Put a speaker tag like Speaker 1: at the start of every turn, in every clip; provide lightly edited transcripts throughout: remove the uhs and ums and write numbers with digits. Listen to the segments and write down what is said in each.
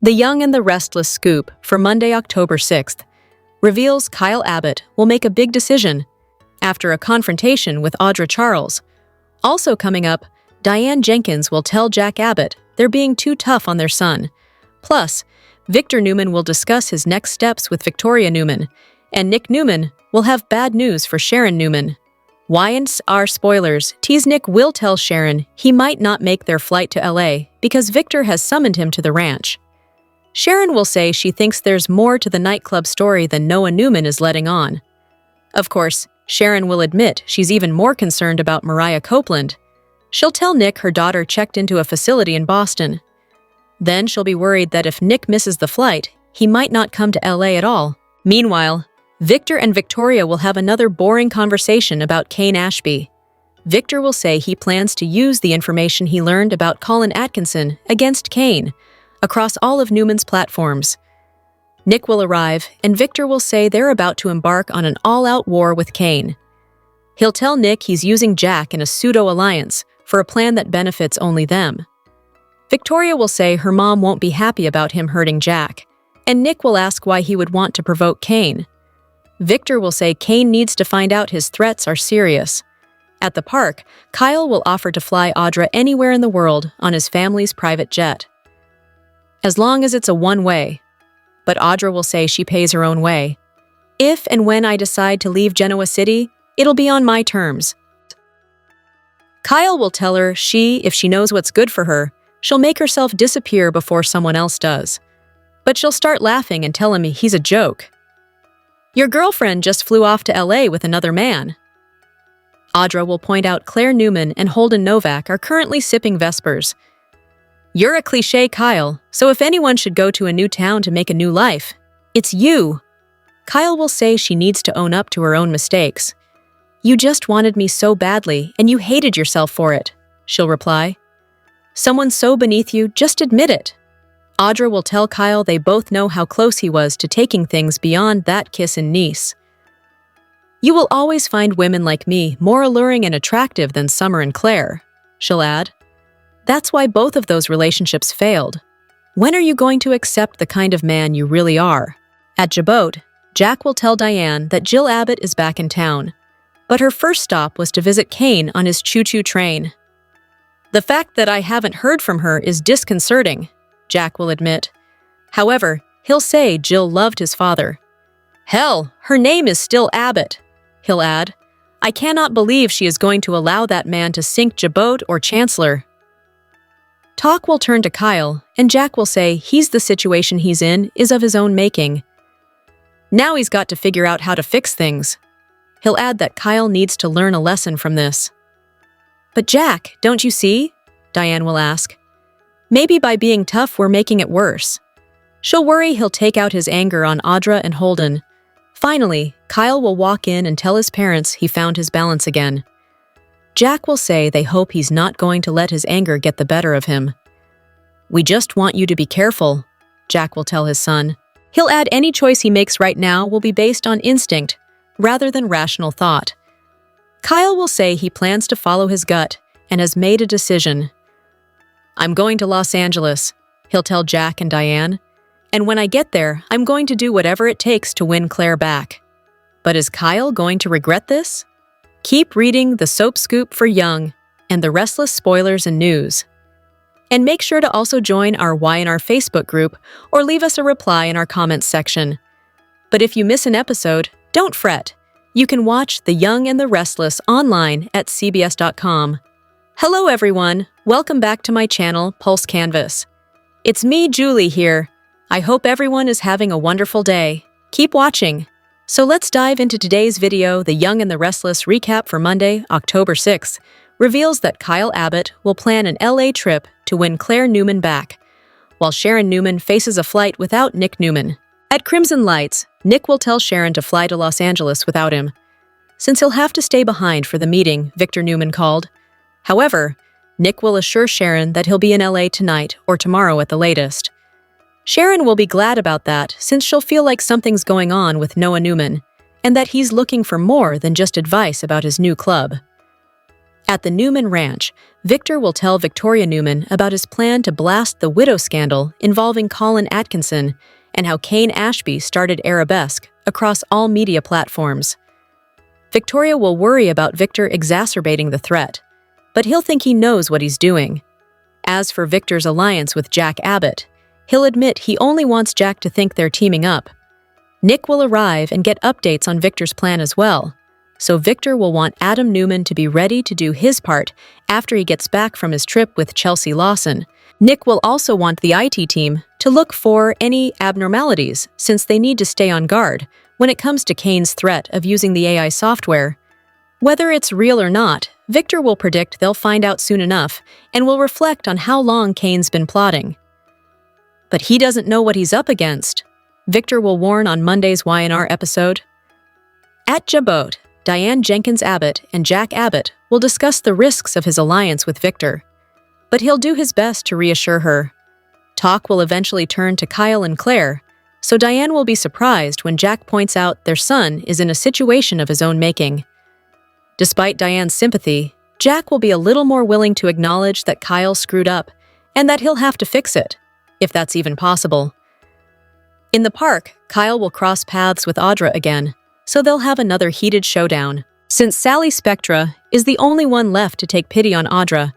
Speaker 1: The Young and the Restless scoop for Monday, October 6th, reveals Kyle Abbott will make a big decision after a confrontation with Audra Charles. Also coming up, Diane Jenkins will tell Jack Abbott they're being too tough on their son. Plus, Victor Newman will discuss his next steps with Victoria Newman, and Nick Newman will have bad news for Sharon Newman. Y&R spoilers tease Nick will tell Sharon he might not make their flight to LA because Victor has summoned him to the ranch. Sharon will say she thinks there's more to the nightclub story than Noah Newman is letting on. Of course, Sharon will admit she's even more concerned about Mariah Copeland. She'll tell Nick her daughter checked into a facility in Boston. Then she'll be worried that if Nick misses the flight, he might not come to LA at all. Meanwhile, Victor and Victoria will have another boring conversation about Kane Ashby. Victor will say he plans to use the information he learned about Colin Atkinson against Kane across all of Newman's platforms. Nick will arrive, and Victor will say they're about to embark on an all-out war with Kane. He'll tell Nick he's using Jack in a pseudo-alliance for a plan that benefits only them. Victoria will say her mom won't be happy about him hurting Jack, and Nick will ask why he would want to provoke Kane. Victor will say Kane needs to find out his threats are serious. At the park, Kyle will offer to fly Audra anywhere in the world on his family's private jet, as long as it's a one-way. But Audra will say she pays her own way. If and when I decide to leave Genoa City, it'll be on my terms. Kyle will tell her if she knows what's good for her, she'll make herself disappear before someone else does. But she'll start laughing and tell him he's a joke. Your girlfriend just flew off to LA with another man. Audra will point out Claire Newman and Holden Novak are currently sipping Vespers. You're a cliché, Kyle, so if anyone should go to a new town to make a new life, it's you. Kyle will say she needs to own up to her own mistakes. You just wanted me so badly, and you hated yourself for it, she'll reply. Someone so beneath you, just admit it. Audra will tell Kyle they both know how close he was to taking things beyond that kiss in Nice. You will always find women like me more alluring and attractive than Summer and Claire, she'll add. That's why both of those relationships failed. When are you going to accept the kind of man you really are? At Jabot, Jack will tell Diane that Jill Abbott is back in town, but her first stop was to visit Kane on his choo-choo train. The fact that I haven't heard from her is disconcerting, Jack will admit. However, he'll say Jill loved his father. Hell, her name is still Abbott, he'll add. I cannot believe she is going to allow that man to sink Jabot or Chancellor. Talk will turn to Kyle, and Jack will say the situation he's in is of his own making. Now he's got to figure out how to fix things. He'll add that Kyle needs to learn a lesson from this. But Jack, don't you see? Diane will ask. Maybe by being tough we're making it worse. She'll worry he'll take out his anger on Audra and Holden. Finally, Kyle will walk in and tell his parents he found his balance again. Jack will say they hope he's not going to let his anger get the better of him. We just want you to be careful, Jack will tell his son. He'll add any choice he makes right now will be based on instinct, rather than rational thought. Kyle will say he plans to follow his gut and has made a decision. I'm going to Los Angeles, he'll tell Jack and Diane. And when I get there, I'm going to do whatever it takes to win Claire back. But is Kyle going to regret this? Keep reading the Soap Scoop for Young and the Restless spoilers and news. And make sure to also join our Y&R Facebook group or leave us a reply in our comments section. But if you miss an episode, don't fret. You can watch The Young and the Restless online at cbs.com. Hello everyone, welcome back to my channel, Pulse Canvas. It's me, Julie, here. I hope everyone is having a wonderful day. Keep watching. So let's dive into today's video. The Young and the Restless recap for Monday, October 6th, reveals that Kyle Abbott will plan an LA trip to win Claire Newman back, while Sharon Newman faces a flight without Nick Newman. At Crimson Lights, Nick will tell Sharon to fly to Los Angeles without him, since he'll have to stay behind for the meeting Victor Newman called. However, Nick will assure Sharon that he'll be in LA tonight or tomorrow at the latest. Sharon will be glad about that since she'll feel like something's going on with Noah Newman, and that he's looking for more than just advice about his new club. At the Newman Ranch, Victor will tell Victoria Newman about his plan to blast the widow scandal involving Colin Atkinson and how Kane Ashby started Arabesque across all media platforms. Victoria will worry about Victor exacerbating the threat, but he'll think he knows what he's doing. As for Victor's alliance with Jack Abbott, he'll admit he only wants Jack to think they're teaming up. Nick will arrive and get updates on Victor's plan as well, so Victor will want Adam Newman to be ready to do his part after he gets back from his trip with Chelsea Lawson. Nick will also want the IT team to look for any abnormalities, since they need to stay on guard when it comes to Kane's threat of using the AI software. Whether it's real or not, Victor will predict they'll find out soon enough and will reflect on how long Kane's been plotting. But he doesn't know what he's up against, Victor will warn on Monday's Y&R episode. At Jabot, Diane Jenkins Abbott and Jack Abbott will discuss the risks of his alliance with Victor, but he'll do his best to reassure her. Talk will eventually turn to Kyle and Claire, so Diane will be surprised when Jack points out their son is in a situation of his own making. Despite Diane's sympathy, Jack will be a little more willing to acknowledge that Kyle screwed up and that he'll have to fix it, if that's even possible. In the park, Kyle will cross paths with Audra again, so they'll have another heated showdown. Since Sally Spectra is the only one left to take pity on Audra,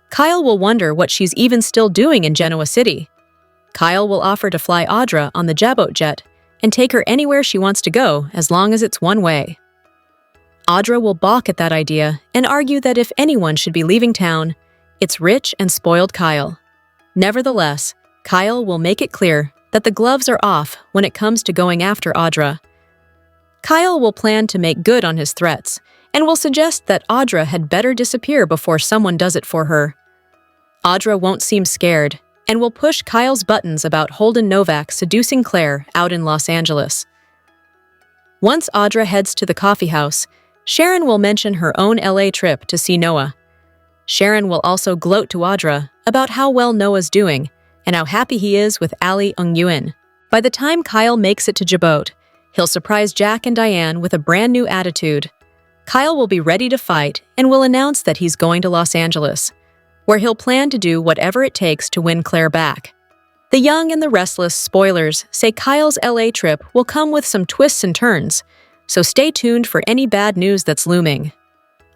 Speaker 1: Kyle will wonder what she's even still doing in Genoa City. Kyle will offer to fly Audra on the Jabot jet and take her anywhere she wants to go as long as it's one way. Audra will balk at that idea and argue that if anyone should be leaving town, it's rich and spoiled Kyle. Nevertheless, Kyle will make it clear that the gloves are off when it comes to going after Audra. Kyle will plan to make good on his threats and will suggest that Audra had better disappear before someone does it for her. Audra won't seem scared and will push Kyle's buttons about Holden Novak seducing Claire out in Los Angeles. Once Audra heads to the coffee house, Sharon will mention her own LA trip to see Noah. Sharon will also gloat to Audra about how well Noah's doing and how happy he is with Ali Ung-Yuen. By the time Kyle makes it to Jabot, he'll surprise Jack and Diane with a brand new attitude. Kyle will be ready to fight and will announce that he's going to Los Angeles, where he'll plan to do whatever it takes to win Claire back. The Young and the Restless spoilers say Kyle's LA trip will come with some twists and turns, so stay tuned for any bad news that's looming.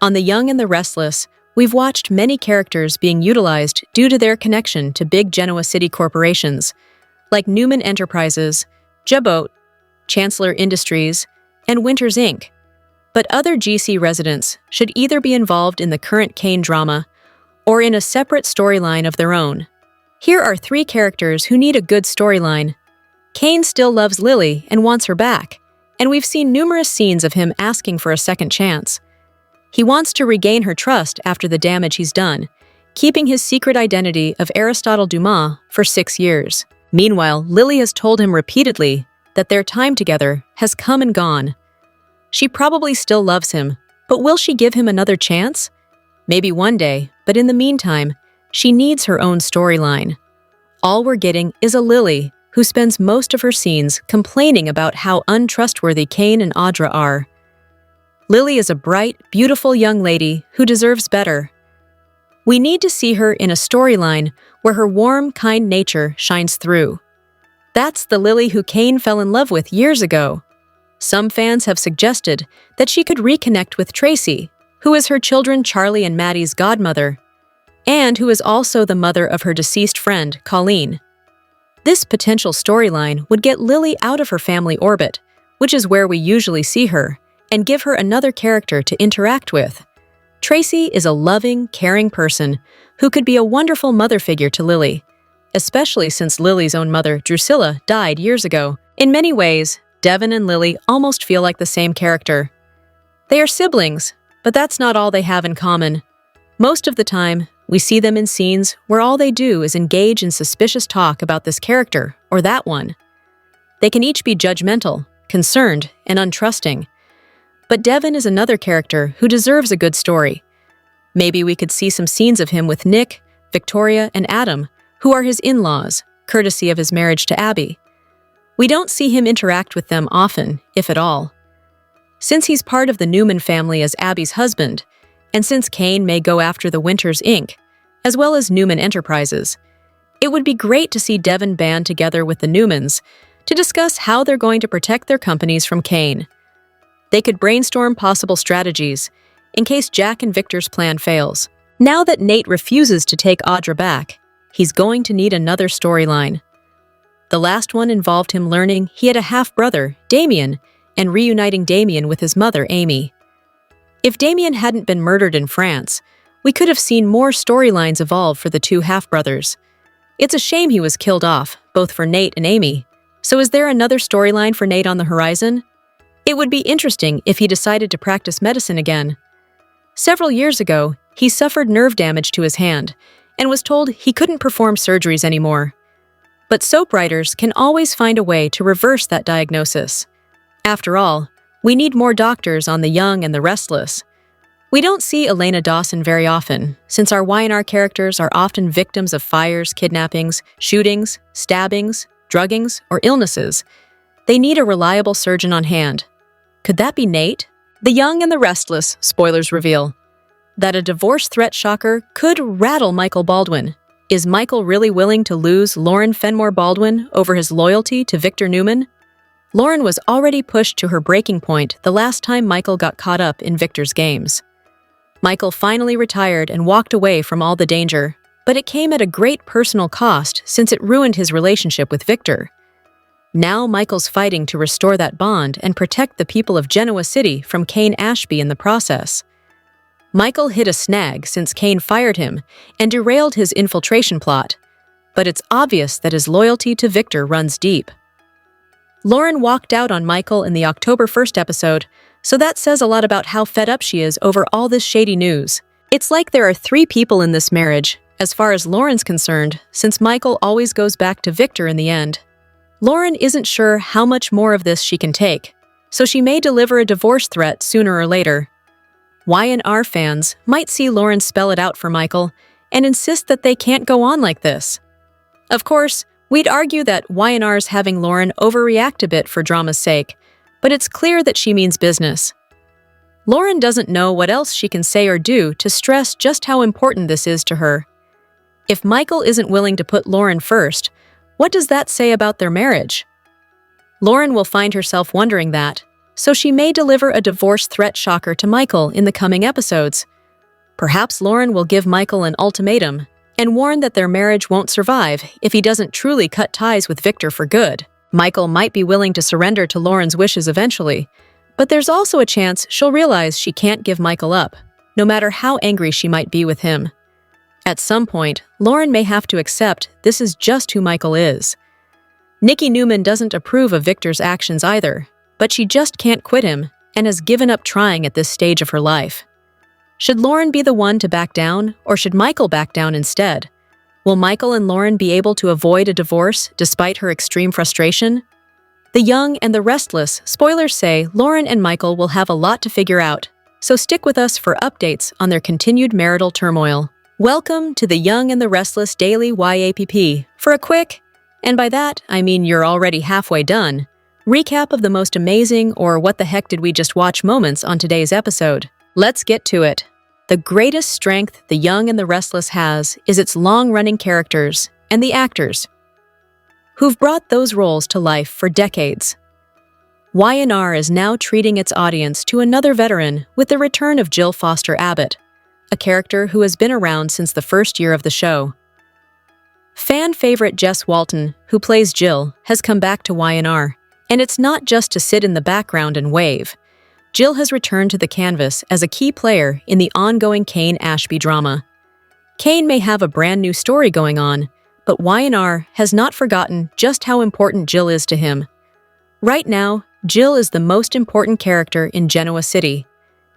Speaker 1: On The Young and the Restless, we've watched many characters being utilized due to their connection to big Genoa City corporations, like Newman Enterprises, Jabot, Chancellor Industries, and Winters Inc. But other GC residents should either be involved in the current Kane drama or in a separate storyline of their own. Here are 3 characters who need a good storyline. Kane still loves Lily and wants her back, and we've seen numerous scenes of him asking for a second chance. He wants to regain her trust after the damage he's done, keeping his secret identity of Aristotle Dumas for 6 years. Meanwhile, Lily has told him repeatedly that their time together has come and gone. She probably still loves him, but will she give him another chance? Maybe one day, but in the meantime, she needs her own storyline. All we're getting is a Lily who spends most of her scenes complaining about how untrustworthy Kane and Audra are. Lily is a bright, beautiful young lady who deserves better. We need to see her in a storyline where her warm, kind nature shines through. That's the Lily who Kane fell in love with years ago. Some fans have suggested that she could reconnect with Tracy, who is her children Charlie and Maddie's godmother, and who is also the mother of her deceased friend, Colleen. This potential storyline would get Lily out of her family orbit, which is where we usually see her, and give her another character to interact with. Tracy is a loving, caring person who could be a wonderful mother figure to Lily, especially since Lily's own mother, Drusilla, died years ago. In many ways, Devin and Lily almost feel like the same character. They are siblings, but that's not all they have in common. Most of the time, we see them in scenes where all they do is engage in suspicious talk about this character or that one. They can each be judgmental, concerned, and untrusting. But Devin is another character who deserves a good story. Maybe we could see some scenes of him with Nick, Victoria, and Adam, who are his in-laws, courtesy of his marriage to Abby. We don't see him interact with them often, if at all. Since he's part of the Newman family as Abby's husband, And since Kane may go after the Winters Inc., as well as Newman Enterprises, it would be great to see Devon band together with the Newmans to discuss how they're going to protect their companies from Kane. They could brainstorm possible strategies in case Jack and Victor's plan fails. Now that Nate refuses to take Audra back, he's going to need another storyline. The last one involved him learning he had a half-brother, Damien, and reuniting Damien with his mother, Amy. If Damien hadn't been murdered in France, we could have seen more storylines evolve for the two half-brothers. It's a shame he was killed off, both for Nate and Amy. So is there another storyline for Nate on the horizon? It would be interesting if he decided to practice medicine again. Several years ago, he suffered nerve damage to his hand and was told he couldn't perform surgeries anymore. But soap writers can always find a way to reverse that diagnosis. After all, we need more doctors on The Young and the Restless. We don't see Elena Dawson very often, since our Y&R characters are often victims of fires, kidnappings, shootings, stabbings, druggings, or illnesses. They need a reliable surgeon on hand. Could that be Nate? The Young and the Restless spoilers reveal that a divorce threat shocker could rattle Michael Baldwin. Is Michael really willing to lose Lauren Fenmore Baldwin over his loyalty to Victor Newman? Lauren was already pushed to her breaking point the last time Michael got caught up in Victor's games. Michael finally retired and walked away from all the danger, but it came at a great personal cost since it ruined his relationship with Victor. Now Michael's fighting to restore that bond and protect the people of Genoa City from Kane Ashby in the process. Michael hit a snag since Kane fired him and derailed his infiltration plot, but it's obvious that his loyalty to Victor runs deep. Lauren walked out on Michael in the October 1st episode, so that says a lot about how fed up she is over all this shady news. It's like there are 3 people in this marriage, as far as Lauren's concerned, since Michael always goes back to Victor in the end. Lauren isn't sure how much more of this she can take, so she may deliver a divorce threat sooner or later. Y&R fans might see Lauren spell it out for Michael and insist that they can't go on like this. Of course, we'd argue that Y&R's having Lauren overreact a bit for drama's sake, but it's clear that she means business. Lauren doesn't know what else she can say or do to stress just how important this is to her. If Michael isn't willing to put Lauren first, what does that say about their marriage? Lauren will find herself wondering that, so she may deliver a divorce threat shocker to Michael in the coming episodes. Perhaps Lauren will give Michael an ultimatum and warn that their marriage won't survive if he doesn't truly cut ties with Victor for good. Michael might be willing to surrender to Lauren's wishes eventually, but there's also a chance she'll realize she can't give Michael up, no matter how angry she might be with him. At some point, Lauren may have to accept this is just who Michael is. Nikki Newman doesn't approve of Victor's actions either, but she just can't quit him and has given up trying at this stage of her life. Should Lauren be the one to back down, or should Michael back down instead? Will Michael and Lauren be able to avoid a divorce despite her extreme frustration? The Young and the Restless spoilers say Lauren and Michael will have a lot to figure out, so stick with us for updates on their continued marital turmoil. Welcome to the Young and the Restless Daily YAPP for a quick, and by that I mean you're already halfway done, recap of the most amazing or what the heck did we just watch moments on today's episode. Let's get to it. The greatest strength The Young and the Restless has is its long-running characters and the actors who've brought those roles to life for decades. Y&R is now treating its audience to another veteran with the return of Jill Foster Abbott, a character who has been around since the first year of the show. Fan favorite Jess Walton, who plays Jill, has come back to Y&R, and it's not just to sit in the background and wave. Jill has returned to the canvas as a key player in the ongoing Kane Ashby drama. Kane may have a brand new story going on, but Y&R has not forgotten just how important Jill is to him. Right now, Jill is the most important character in Genoa City.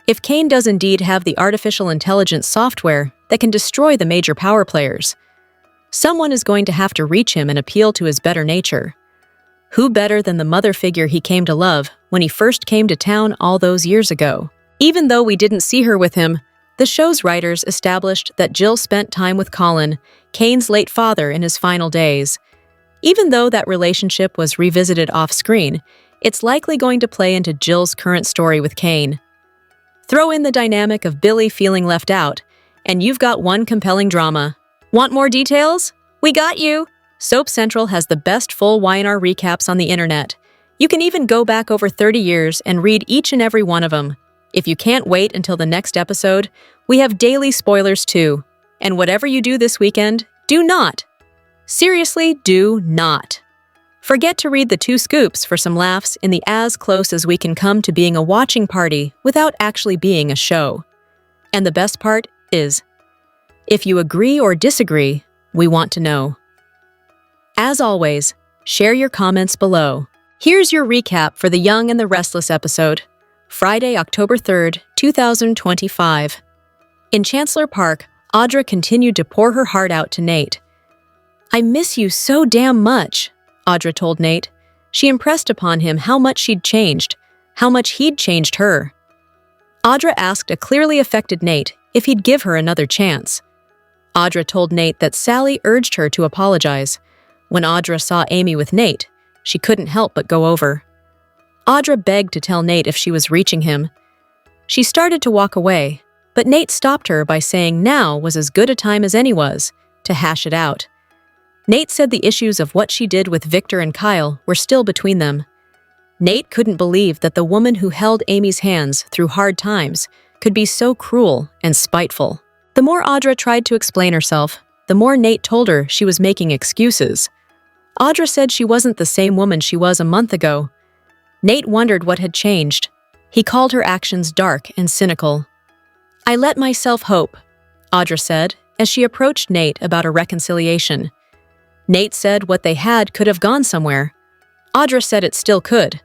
Speaker 1: If Kane does indeed have the artificial intelligence software that can destroy the major power players, someone is going to have to reach him and appeal to his better nature. Who better than the mother figure he came to love when he first came to town all those years ago? Even though we didn't see her with him, the show's writers established that Jill spent time with Colin, Kane's late father, in his final days. Even though that relationship was revisited off-screen, it's likely going to play into Jill's current story with Kane. Throw in the dynamic of Billy feeling left out, and you've got one compelling drama. Want more details? We got you! Soap Central has the best full Y&R recaps on the internet. You can even go back over 30 years and read each and every one of them. If you can't wait until the next episode, we have daily spoilers too. And whatever you do this weekend, do not. Seriously, do not. Forget to read the 2 scoops for some laughs in the as close as we can come to being a watching party without actually being a show. And the best part is, if you agree or disagree, we want to know. As always, share your comments below. Here's your recap for The Young and the Restless episode, Friday, October 3rd, 2025. In Chancellor Park, Audra continued to pour her heart out to Nate. "I miss you so damn much," Audra told Nate. She impressed upon him how much she'd changed, how much he'd changed her. Audra asked a clearly affected Nate if he'd give her another chance. Audra told Nate that Sally urged her to apologize. When Audra saw Amy with Nate, she couldn't help but go over. Audra begged to tell Nate if she was reaching him. She started to walk away, but Nate stopped her by saying now was as good a time as any was to hash it out. Nate said the issues of what she did with Victor and Kyle were still between them. Nate couldn't believe that the woman who held Amy's hands through hard times could be so cruel and spiteful. The more Audra tried to explain herself, the more Nate told her she was making excuses. Audra said she wasn't the same woman she was a month ago. Nate wondered what had changed. He called her actions dark and cynical. "I let myself hope," Audra said, as she approached Nate about a reconciliation. Nate said what they had could have gone somewhere. Audra said it still could.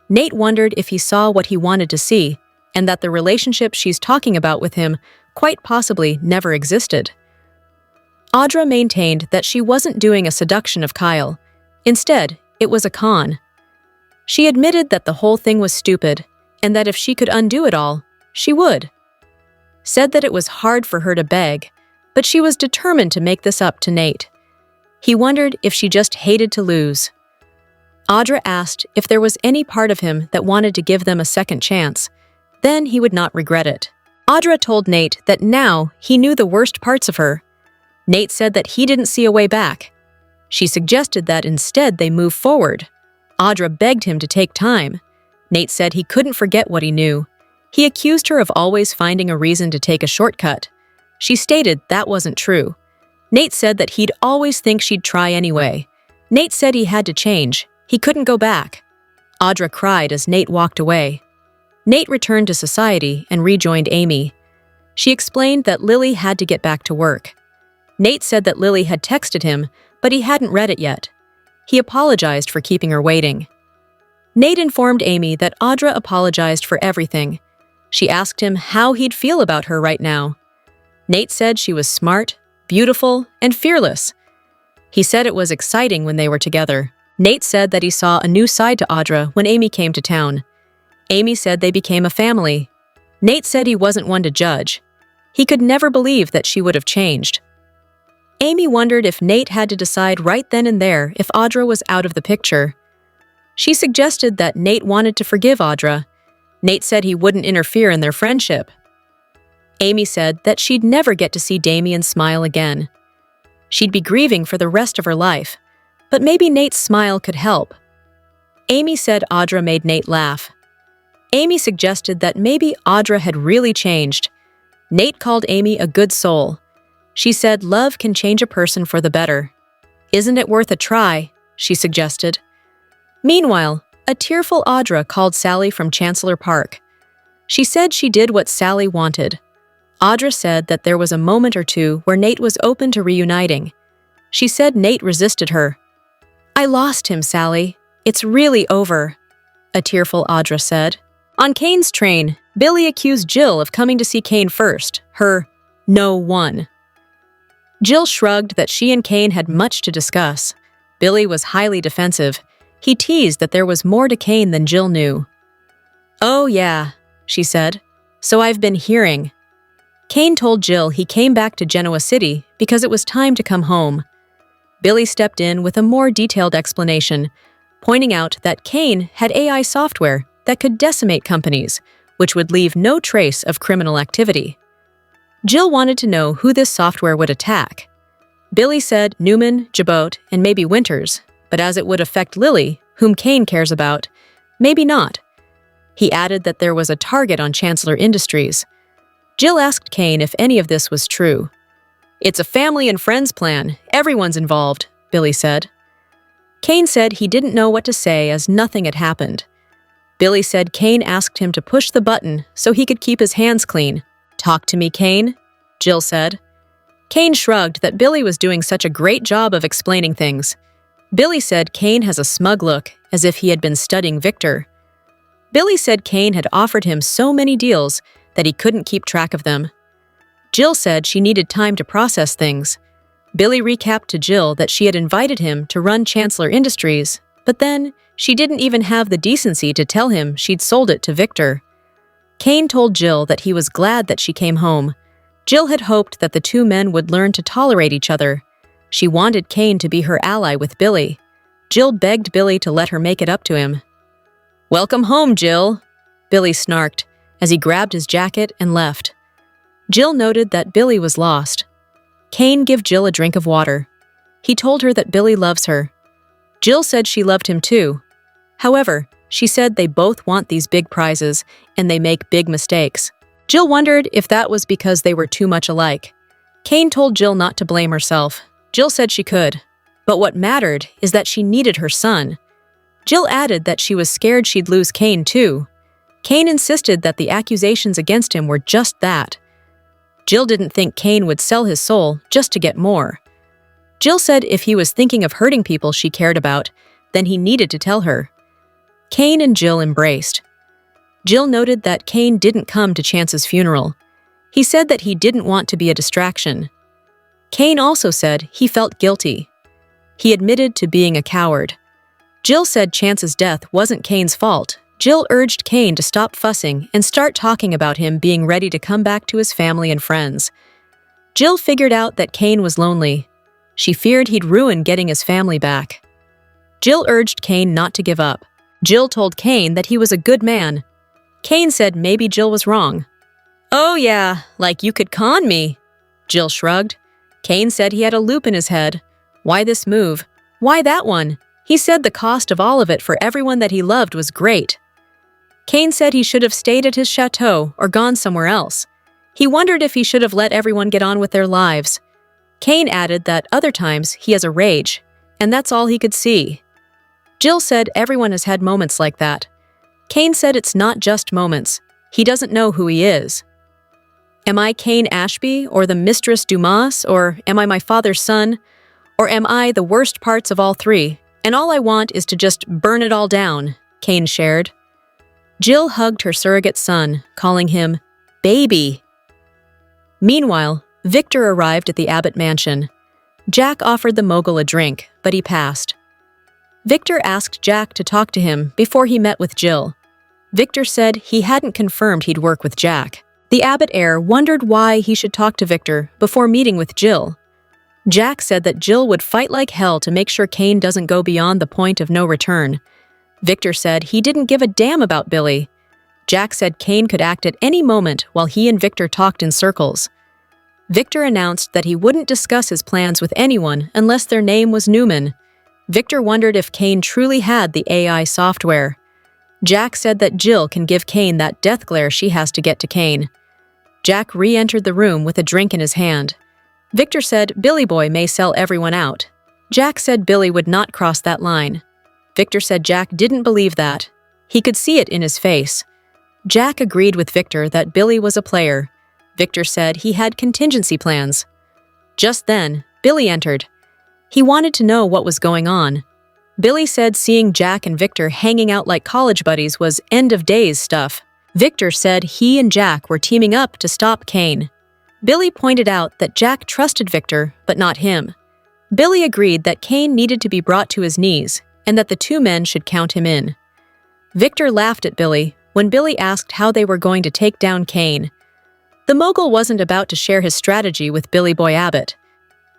Speaker 1: Nate wondered if he saw what he wanted to see, and that the relationship she's talking about with him quite possibly never existed. Audra maintained that she wasn't doing a seduction of Kyle. Instead, it was a con. She admitted that the whole thing was stupid, and that if she could undo it all, she would. Said that it was hard for her to beg, but she was determined to make this up to Nate. He wondered if she just hated to lose. Audra asked if there was any part of him that wanted to give them a second chance. Then he would not regret it. Audra told Nate that now he knew the worst parts of her. Nate said that he didn't see a way back. She suggested that instead they move forward. Audra begged him to take time. Nate said he couldn't forget what he knew. He accused her of always finding a reason to take a shortcut. She stated that wasn't true. Nate said that he'd always think she'd try anyway. Nate said he had to change. He couldn't go back. Audra cried as Nate walked away. Nate returned to society and rejoined Amy. She explained that Lily had to get back to work. Nate said that Lily had texted him, but he hadn't read it yet. He apologized for keeping her waiting. Nate informed Amy that Audra apologized for everything. She asked him how he'd feel about her right now. Nate said she was smart, beautiful, and fearless. He said it was exciting when they were together. Nate said that he saw a new side to Audra when Amy came to town. Amy said they became a family. Nate said he wasn't one to judge. He could never believe that she would have changed. Amy wondered if Nate had to decide right then and there if Audra was out of the picture. She suggested that Nate wanted to forgive Audra. Nate said he wouldn't interfere in their friendship. Amy said that she'd never get to see Damien smile again. She'd be grieving for the rest of her life, but maybe Nate's smile could help. Amy said Audra made Nate laugh. Amy suggested that maybe Audra had really changed. Nate called Amy a good soul. She said love can change a person for the better. "Isn't it worth a try?" she suggested. Meanwhile, a tearful Audra called Sally from Chancellor Park. She said she did what Sally wanted. Audra said that there was a moment or two where Nate was open to reuniting. She said Nate resisted her. "I lost him, Sally. It's really over," a tearful Audra said. On Kane's train, Billy accused Jill of coming to see Kane first, her no one. Jill shrugged that she and Kane had much to discuss. Billy was highly defensive. He teased that there was more to Kane than Jill knew. "Oh yeah," she said. "So I've been hearing." Kane told Jill he came back to Genoa City because it was time to come home. Billy stepped in with a more detailed explanation, pointing out that Kane had AI software that could decimate companies, which would leave no trace of criminal activity. Jill wanted to know who this software would attack. Billy said Newman, Jabot, and maybe Winters, but as it would affect Lily, whom Kane cares about, maybe not. He added that there was a target on Chancellor Industries. Jill asked Kane if any of this was true. "It's a family and friends plan. Everyone's involved," Billy said. Kane said he didn't know what to say as nothing had happened. Billy said Kane asked him to push the button so he could keep his hands clean. "Talk to me, Kane," Jill said. Kane shrugged that Billy was doing such a great job of explaining things. Billy said Kane has a smug look, as if he had been studying Victor. Billy said Kane had offered him so many deals that he couldn't keep track of them. Jill said she needed time to process things. Billy recapped to Jill that she had invited him to run Chancellor Industries, but then she didn't even have the decency to tell him she'd sold it to Victor. Kane told Jill that he was glad that she came home. Jill had hoped that the two men would learn to tolerate each other. She wanted Kane to be her ally with Billy. Jill begged Billy to let her make it up to him. "Welcome home, Jill," Billy snarked as he grabbed his jacket and left. Jill noted that Billy was lost. Kane gave Jill a drink of water. He told her that Billy loves her. Jill said she loved him too. However, she said they both want these big prizes and they make big mistakes. Jill wondered if that was because they were too much alike. Kane told Jill not to blame herself. Jill said she could. But what mattered is that she needed her son. Jill added that she was scared she'd lose Kane too. Kane insisted that the accusations against him were just that. Jill didn't think Kane would sell his soul just to get more. Jill said if he was thinking of hurting people she cared about, then he needed to tell her. Kane and Jill embraced. Jill noted that Kane didn't come to Chance's funeral. He said that he didn't want to be a distraction. Kane also said he felt guilty. He admitted to being a coward. Jill said Chance's death wasn't Kane's fault. Jill urged Kane to stop fussing and start talking about him being ready to come back to his family and friends. Jill figured out that Kane was lonely. She feared he'd ruin getting his family back. Jill urged Kane not to give up. Jill told Kane that he was a good man. Kane said maybe Jill was wrong. "Oh yeah, like you could con me," Jill shrugged. Kane said he had a loop in his head. Why this move? Why that one? He said the cost of all of it for everyone that he loved was great. Kane said he should have stayed at his chateau or gone somewhere else. He wondered if he should have let everyone get on with their lives. Kane added that other times he has a rage, and that's all he could see. Jill said everyone has had moments like that. Kane said it's not just moments. He doesn't know who he is. Am I Kane Ashby or the Mistress Dumas, or am I my father's son? Or am I the worst parts of all three? And all I want is to just burn it all down, Kane shared. Jill hugged her surrogate son, calling him baby. Meanwhile, Victor arrived at the Abbott mansion. Jack offered the mogul a drink, but he passed. Victor asked Jack to talk to him before he met with Jill. Victor said he hadn't confirmed he'd work with Jack. The Abbott heir wondered why he should talk to Victor before meeting with Jill. Jack said that Jill would fight like hell to make sure Kane doesn't go beyond the point of no return. Victor said he didn't give a damn about Billy. Jack said Kane could act at any moment while he and Victor talked in circles. Victor announced that he wouldn't discuss his plans with anyone unless their name was Newman. Victor wondered if Kane truly had the AI software. Jack said that Jill can give Kane that death glare she has to get to Kane. Jack re-entered the room with a drink in his hand. Victor said Billy Boy may sell everyone out. Jack said Billy would not cross that line. Victor said Jack didn't believe that. He could see it in his face. Jack agreed with Victor that Billy was a player. Victor said he had contingency plans. Just then, Billy entered. He wanted to know what was going on. Billy said seeing Jack and Victor hanging out like college buddies was end-of-days stuff. Victor said he and Jack were teaming up to stop Kane. Billy pointed out that Jack trusted Victor, but not him. Billy agreed that Kane needed to be brought to his knees and that the two men should count him in. Victor laughed at Billy when Billy asked how they were going to take down Kane. The mogul wasn't about to share his strategy with Billy Boy Abbott.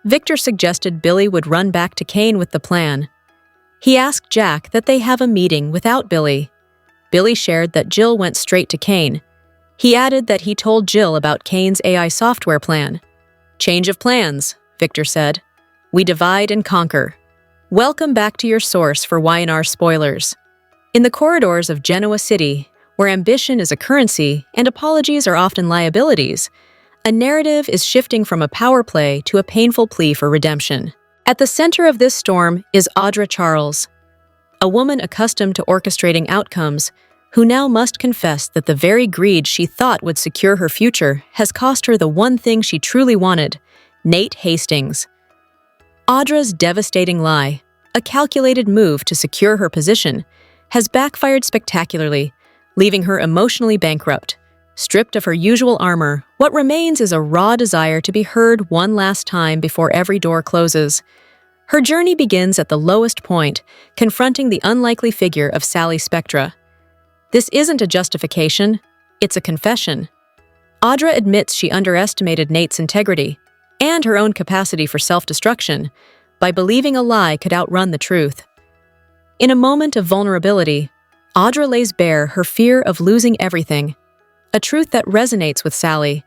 Speaker 1: Victor suggested Billy would run back to Kane with the plan. He asked Jack that they have a meeting without Billy. Billy shared that Jill went straight to Kane. He added that he told Jill about Kane's AI software plan. "Change of plans," Victor said. "We divide and conquer." Welcome back to your source for Y&R spoilers. In the corridors of Genoa City, where ambition is a currency and apologies are often liabilities, a narrative is shifting from a power play to a painful plea for redemption. At the center of this storm is Audra Charles, a woman accustomed to orchestrating outcomes, who now must confess that the very greed she thought would secure her future has cost her the one thing she truly wanted: Nate Hastings. Audra's devastating lie, a calculated move to secure her position, has backfired spectacularly, leaving her emotionally bankrupt. Stripped of her usual armor, what remains is a raw desire to be heard one last time before every door closes. Her journey begins at the lowest point, confronting the unlikely figure of Sally Spectra. This isn't a justification, it's a confession. Audra admits she underestimated Nate's integrity and her own capacity for self-destruction by believing a lie could outrun the truth. In a moment of vulnerability, Audra lays bare her fear of losing everything, a truth that resonates with Sally,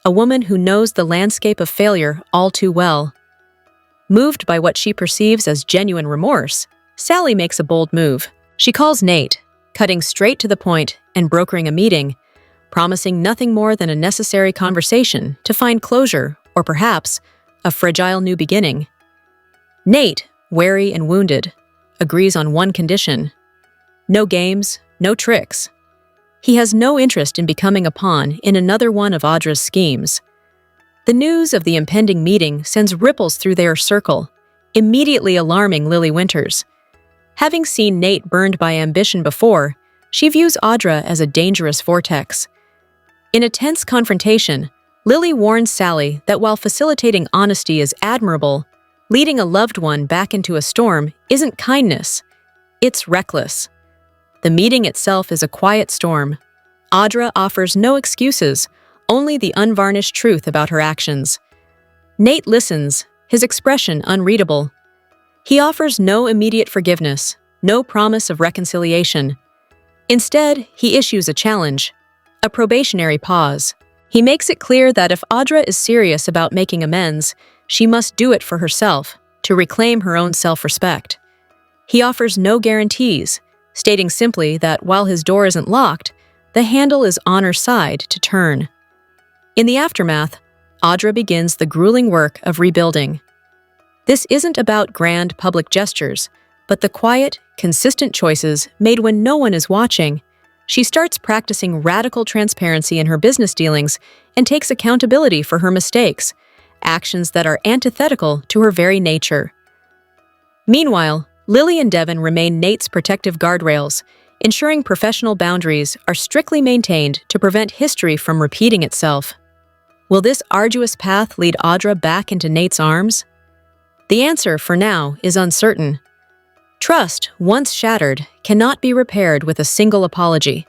Speaker 1: a woman who knows the landscape of failure all too well. Moved by what she perceives as genuine remorse, Sally makes a bold move. She calls Nate, cutting straight to the point and brokering a meeting, promising nothing more than a necessary conversation to find closure or perhaps a fragile new beginning. Nate, wary and wounded, agrees on one condition: no games, no tricks. He has no interest in becoming a pawn in another one of Audra's schemes. The news of the impending meeting sends ripples through their circle, immediately alarming Lily Winters. Having seen Nate burned by ambition before, she views Audra as a dangerous vortex. In a tense confrontation, Lily warns Sally that while facilitating honesty is admirable, leading a loved one back into a storm isn't kindness, it's reckless. The meeting itself is a quiet storm. Audra offers no excuses, only the unvarnished truth about her actions. Nate listens, his expression unreadable. He offers no immediate forgiveness, no promise of reconciliation. Instead, he issues a challenge, a probationary pause. He makes it clear that if Audra is serious about making amends, she must do it for herself, to reclaim her own self-respect. He offers no guarantees, stating simply that while his door isn't locked, the handle is on her side to turn. In the aftermath, Audra begins the grueling work of rebuilding. This isn't about grand public gestures, but the quiet, consistent choices made when no one is watching. She starts practicing radical transparency in her business dealings and takes accountability for her mistakes, actions that are antithetical to her very nature. Meanwhile, Lily and Devon remain Nate's protective guardrails, ensuring professional boundaries are strictly maintained to prevent history from repeating itself. Will this arduous path lead Audra back into Nate's arms? The answer, for now, is uncertain. Trust, once shattered, cannot be repaired with a single apology.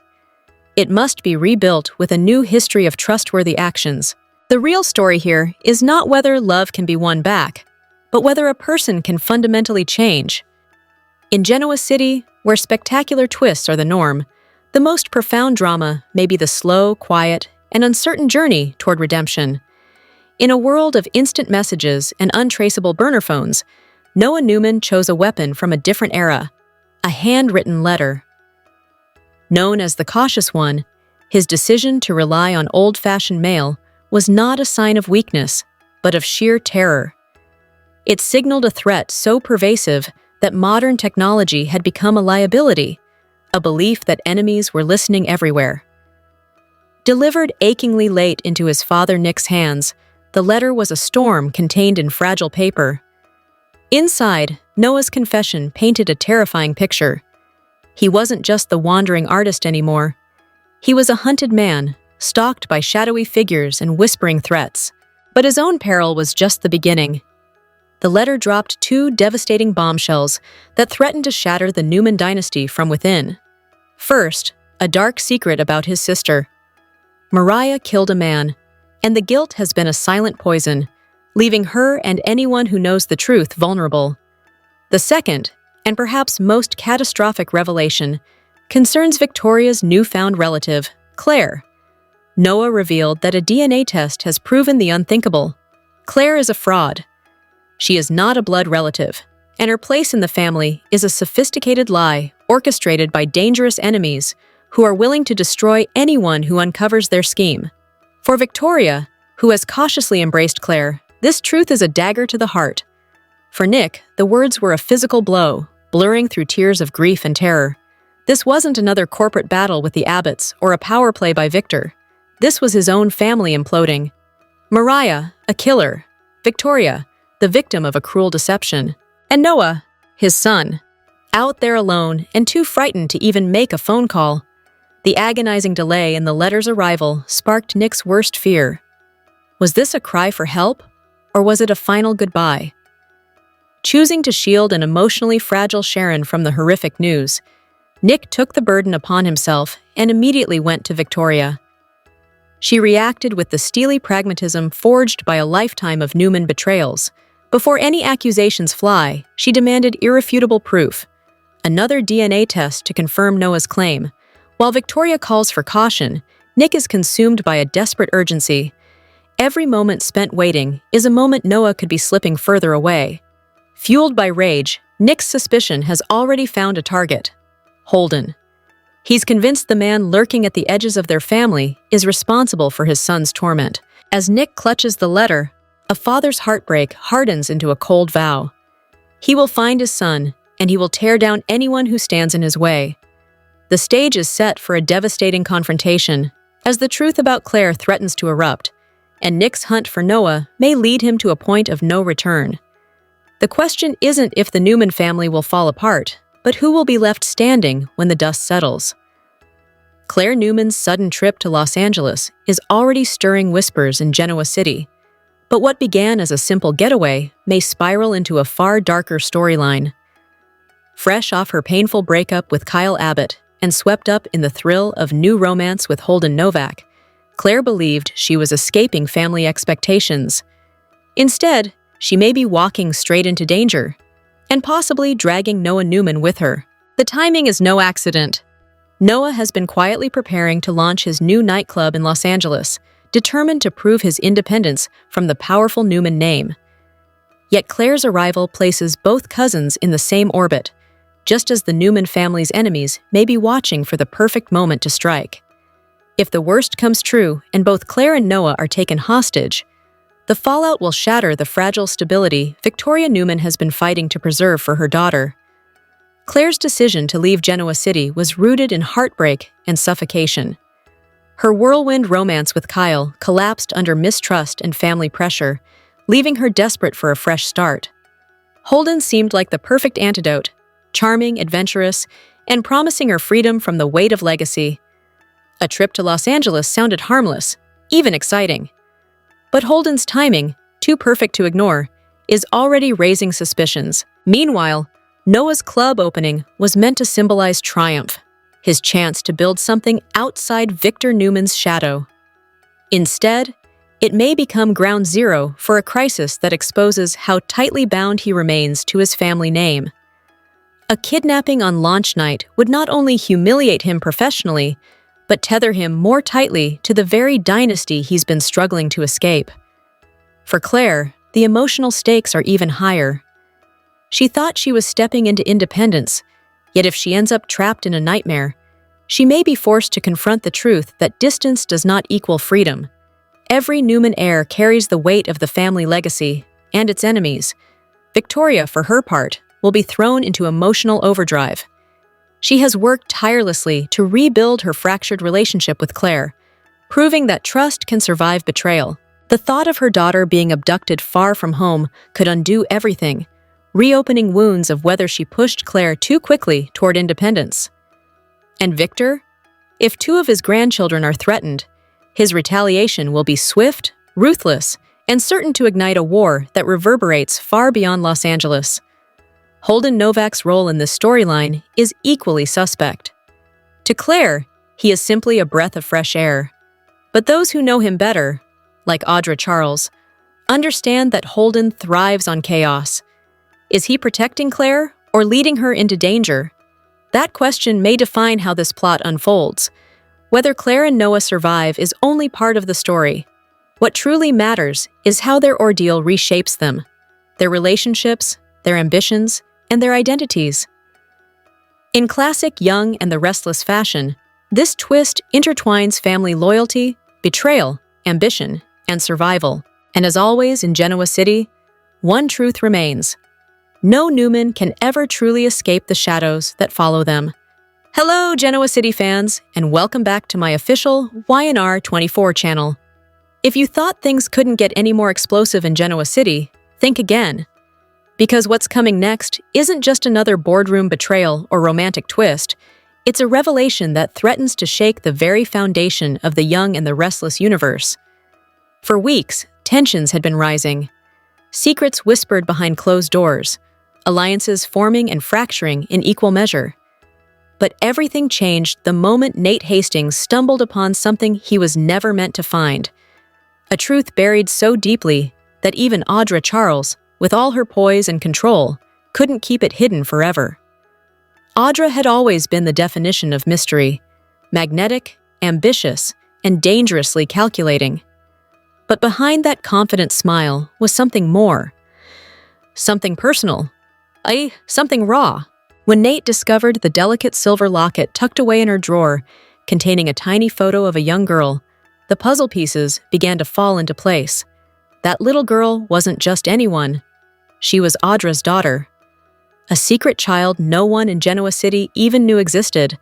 Speaker 1: It must be rebuilt with a new history of trustworthy actions. The real story here is not whether love can be won back, but whether a person can fundamentally change. In Genoa City, where spectacular twists are the norm, the most profound drama may be the slow, quiet, and uncertain journey toward redemption. In a world of instant messages and untraceable burner phones, Noah Newman chose a weapon from a different era, a handwritten letter. Known as the cautious one, his decision to rely on old-fashioned mail was not a sign of weakness, but of sheer terror. It signaled a threat so pervasive that modern technology had become a liability, a belief that enemies were listening everywhere. Delivered achingly late into his father Nick's hands, the letter was a storm contained in fragile paper. Inside, Noah's confession painted a terrifying picture. He wasn't just the wandering artist anymore. He was a hunted man, stalked by shadowy figures and whispering threats. But his own peril was just the beginning. The letter dropped two devastating bombshells that threatened to shatter the Newman dynasty from within. First, a dark secret about his sister. Mariah killed a man, and the guilt has been a silent poison, leaving her and anyone who knows the truth vulnerable. The second, and perhaps most catastrophic revelation, concerns Victoria's newfound relative, Claire. Noah revealed that a DNA test has proven the unthinkable. Claire is a fraud. She is not a blood relative, and her place in the family is a sophisticated lie orchestrated by dangerous enemies who are willing to destroy anyone who uncovers their scheme. For Victoria, who has cautiously embraced Claire, this truth is a dagger to the heart. For Nick, the words were a physical blow, blurring through tears of grief and terror. This wasn't another corporate battle with the Abbotts or a power play by Victor. This was his own family imploding. Mariah, a killer. Victoria, the victim of a cruel deception. And Noah, his son, out there alone and too frightened to even make a phone call. The agonizing delay in the letter's arrival sparked Nick's worst fear. Was this a cry for help, or was it a final goodbye? Choosing to shield an emotionally fragile Sharon from the horrific news, Nick took the burden upon himself and immediately went to Victoria. She reacted with the steely pragmatism forged by a lifetime of Newman betrayals. Before any accusations fly, she demanded irrefutable proof. Another DNA test to confirm Noah's claim. While Victoria calls for caution, Nick is consumed by a desperate urgency. Every moment spent waiting is a moment Noah could be slipping further away. Fueled by rage, Nick's suspicion has already found a target: Holden. He's convinced the man lurking at the edges of their family is responsible for his son's torment. As Nick clutches the letter, a father's heartbreak hardens into a cold vow. He will find his son, and he will tear down anyone who stands in his way. The stage is set for a devastating confrontation, as the truth about Claire threatens to erupt, and Nick's hunt for Noah may lead him to a point of no return. The question isn't if the Newman family will fall apart, but who will be left standing when the dust settles. Claire Newman's sudden trip to Los Angeles is already stirring whispers in Genoa City, but what began as a simple getaway may spiral into a far darker storyline. Fresh off her painful breakup with Kyle Abbott and swept up in the thrill of new romance with Holden Novak, Claire believed she was escaping family expectations. Instead, she may be walking straight into danger, and possibly dragging Noah Newman with her. The timing is no accident. Noah has been quietly preparing to launch his new nightclub in Los Angeles, determined to prove his independence from the powerful Newman name. Yet Claire's arrival places both cousins in the same orbit, just as the Newman family's enemies may be watching for the perfect moment to strike. If the worst comes true and both Claire and Noah are taken hostage, the fallout will shatter the fragile stability Victoria Newman has been fighting to preserve for her daughter. Claire's decision to leave Genoa City was rooted in heartbreak and suffocation. Her whirlwind romance with Kyle collapsed under mistrust and family pressure, leaving her desperate for a fresh start. Holden seemed like the perfect antidote, charming, adventurous, and promising her freedom from the weight of legacy. A trip to Los Angeles sounded harmless, even exciting. But Holden's timing, too perfect to ignore, is already raising suspicions. Meanwhile, Noah's club opening was meant to symbolize triumph, his chance to build something outside Victor Newman's shadow. Instead, it may become ground zero for a crisis that exposes how tightly bound he remains to his family name. A kidnapping on launch night would not only humiliate him professionally, but tether him more tightly to the very dynasty he's been struggling to escape. For Claire, the emotional stakes are even higher. She thought she was stepping into independence, yet if she ends up trapped in a nightmare, she may be forced to confront the truth that distance does not equal freedom. Every Newman heir carries the weight of the family legacy and its enemies. Victoria, for her part, will be thrown into emotional overdrive. She has worked tirelessly to rebuild her fractured relationship with Claire, proving that trust can survive betrayal. The thought of her daughter being abducted far from home could undo everything, reopening wounds of whether she pushed Claire too quickly toward independence. And Victor? If two of his grandchildren are threatened, his retaliation will be swift, ruthless, and certain to ignite a war that reverberates far beyond Los Angeles. Holden Novak's role in this storyline is equally suspect. To Claire, he is simply a breath of fresh air. But those who know him better, like Audra Charles, understand that Holden thrives on chaos. Is he protecting Claire or leading her into danger? That question may define how this plot unfolds. Whether Claire and Noah survive is only part of the story. What truly matters is how their ordeal reshapes them, their relationships, their ambitions, and their identities. In classic Young and the Restless fashion, this twist intertwines family loyalty, betrayal, ambition, and survival. And as always in Genoa City, one truth remains. No Newman can ever truly escape the shadows that follow them. Hello, Genoa City fans, and welcome back to my official YNR24 channel. If you thought things couldn't get any more explosive in Genoa City, think again. Because what's coming next isn't just another boardroom betrayal or romantic twist, it's a revelation that threatens to shake the very foundation of the Young and the Restless universe. For weeks, tensions had been rising. Secrets whispered behind closed doors, alliances forming and fracturing in equal measure. But everything changed the moment Nate Hastings stumbled upon something he was never meant to find. A truth buried so deeply that even Audra Charles, with all her poise and control, couldn't keep it hidden forever. Audra had always been the definition of mystery, magnetic, ambitious, and dangerously calculating. But behind that confident smile was something more. Something personal. Something raw. When Nate discovered the delicate silver locket tucked away in her drawer, containing a tiny photo of a young girl, the puzzle pieces began to fall into place. That little girl wasn't just anyone. She was Audra's daughter. A secret child no one in Genoa City even knew existed.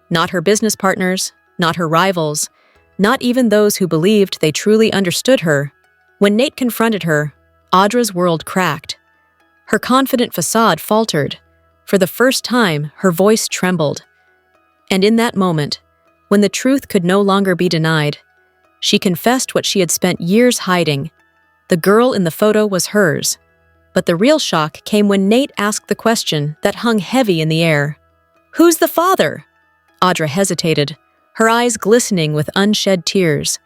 Speaker 1: Not her business partners, not her rivals, not even those who believed they truly understood her. When Nate confronted her, Audra's world cracked. Her confident facade faltered. For the first time, her voice trembled. And in that moment, when the truth could no longer be denied, she confessed what she had spent years hiding. The girl in the photo was hers. But the real shock came when Nate asked the question that hung heavy in the air. "Who's the father?" Audra hesitated, her eyes glistening with unshed tears.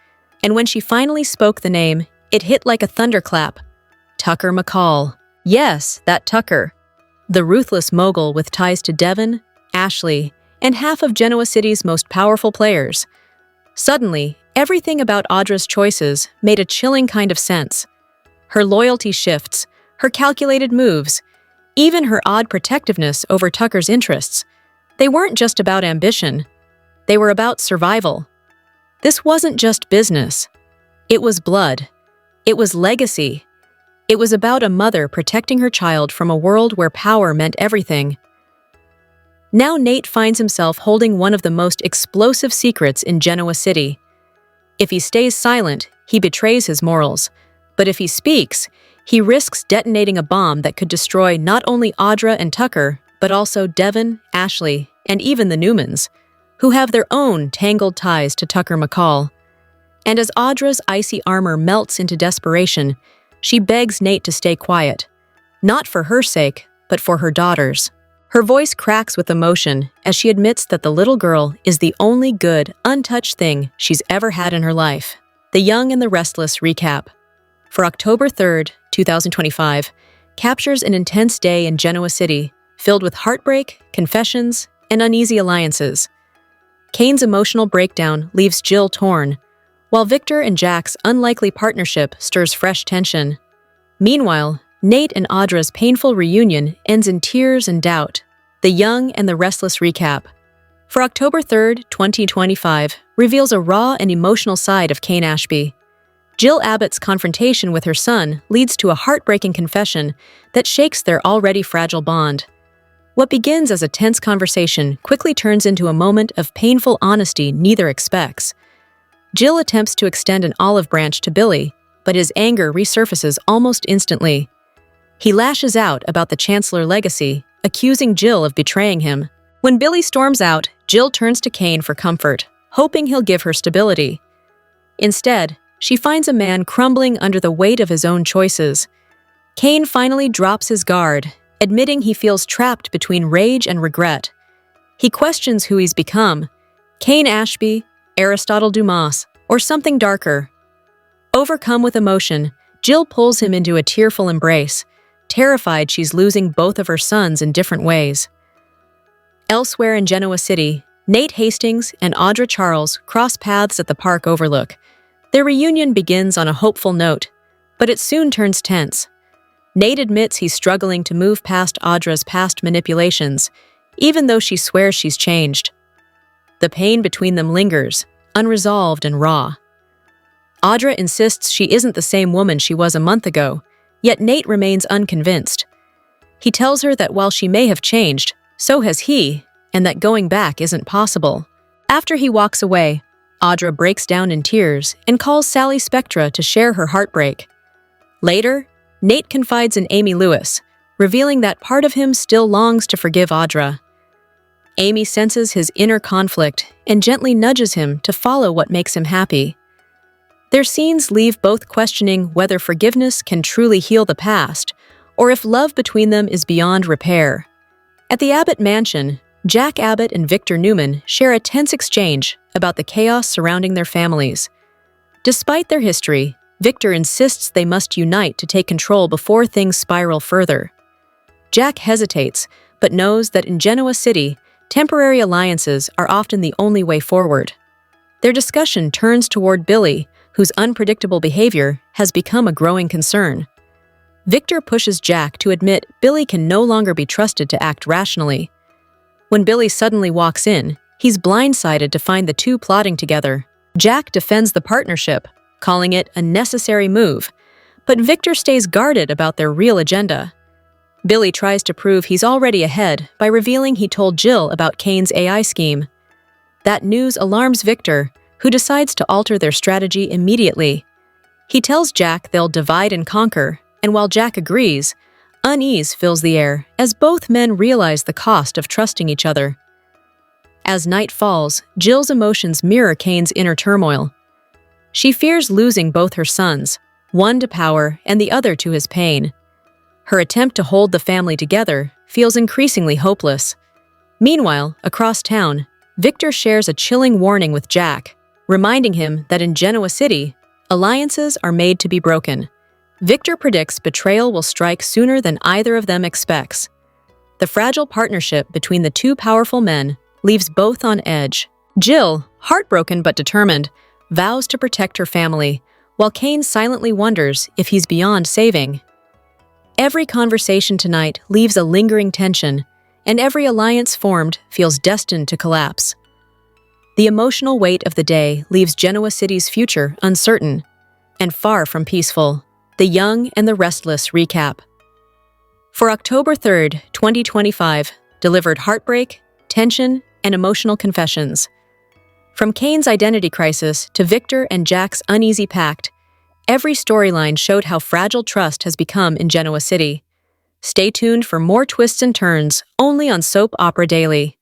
Speaker 1: And when she finally spoke the name, it hit like a thunderclap. Tucker McCall. Yes, that Tucker. The ruthless mogul with ties to Devon, Ashley, and half of Genoa City's most powerful players. Suddenly, everything about Audra's choices made a chilling kind of sense. Her loyalty shifts, her calculated moves, even her odd protectiveness over Tucker's interests. They weren't just about ambition. They were about survival. This wasn't just business. It was blood. It was legacy. It was about a mother protecting her child from a world where power meant everything. Now Nate finds himself holding one of the most explosive secrets in Genoa City. If he stays silent, he betrays his morals. But if he speaks, he risks detonating a bomb that could destroy not only Audra and Tucker, but also Devon, Ashley, and even the Newmans, who have their own tangled ties to Tucker McCall. And as Audra's icy armor melts into desperation, she begs Nate to stay quiet, not for her sake, but for her daughter's. Her voice cracks with emotion as she admits that the little girl is the only good, untouched thing she's ever had in her life. The Young and the Restless recap. For October 3rd, 2025, captures an intense day in Genoa City, filled with heartbreak, confessions, and uneasy alliances. Kane's emotional breakdown leaves Jill torn, while Victor and Jack's unlikely partnership stirs fresh tension. Meanwhile, Nate and Audra's painful reunion ends in tears and doubt. The Young and the Restless recap. For October 3rd, 2025, reveals a raw and emotional side of Kane Ashby. Jill Abbott's confrontation with her son leads to a heartbreaking confession that shakes their already fragile bond. What begins as a tense conversation quickly turns into a moment of painful honesty neither expects. Jill attempts to extend an olive branch to Billy, but his anger resurfaces almost instantly. He lashes out about the Chancellor legacy, accusing Jill of betraying him. When Billy storms out, Jill turns to Kane for comfort, hoping he'll give her stability. Instead, she finds a man crumbling under the weight of his own choices. Kane finally drops his guard, admitting he feels trapped between rage and regret. He questions who he's become: Kane Ashby, Aristotle Dumas, or something darker. Overcome with emotion, Jill pulls him into a tearful embrace, terrified she's losing both of her sons in different ways. Elsewhere in Genoa City, Nate Hastings and Audra Charles cross paths at the park overlook. Their reunion begins on a hopeful note, but it soon turns tense. Nate admits he's struggling to move past Audra's past manipulations, even though she swears she's changed. The pain between them lingers, unresolved and raw. Audra insists she isn't the same woman she was a month ago, yet Nate remains unconvinced. He tells her that while she may have changed, so has he, and that going back isn't possible. After he walks away, Audra breaks down in tears and calls Sally Spectra to share her heartbreak. Later, Nate confides in Amy Lewis, revealing that part of him still longs to forgive Audra. Amy senses his inner conflict and gently nudges him to follow what makes him happy. Their scenes leave both questioning whether forgiveness can truly heal the past, or if love between them is beyond repair. At the Abbott mansion, Jack Abbott and Victor Newman share a tense exchange about the chaos surrounding their families. Despite their history, Victor insists they must unite to take control before things spiral further. Jack hesitates, but knows that in Genoa City, temporary alliances are often the only way forward. Their discussion turns toward Billy, whose unpredictable behavior has become a growing concern. Victor pushes Jack to admit Billy can no longer be trusted to act rationally. When Billy suddenly walks in, he's blindsided to find the two plotting together. Jack defends the partnership, calling it a necessary move, but Victor stays guarded about their real agenda. Billy tries to prove he's already ahead by revealing he told Jill about Kane's AI scheme. That news alarms Victor, who decides to alter their strategy immediately. He tells Jack they'll divide and conquer, and while Jack agrees, unease fills the air as both men realize the cost of trusting each other. As night falls, Jill's emotions mirror Kane's inner turmoil. She fears losing both her sons, one to power and the other to his pain. Her attempt to hold the family together feels increasingly hopeless. Meanwhile, across town, Victor shares a chilling warning with Jack, reminding him that in Genoa City, alliances are made to be broken. Victor predicts betrayal will strike sooner than either of them expects. The fragile partnership between the two powerful men leaves both on edge. Jill, heartbroken but determined, vows to protect her family, while Kane silently wonders if he's beyond saving. Every conversation tonight leaves a lingering tension, and every alliance formed feels destined to collapse. The emotional weight of the day leaves Genoa City's future uncertain and far from peaceful. The Young and the Restless recap. For October 3rd, 2025, delivered heartbreak, tension, and emotional confessions. From Kane's identity crisis to Victor and Jack's uneasy pact, every storyline showed how fragile trust has become in Genoa City. Stay tuned for more twists and turns only on Soap Opera Daily.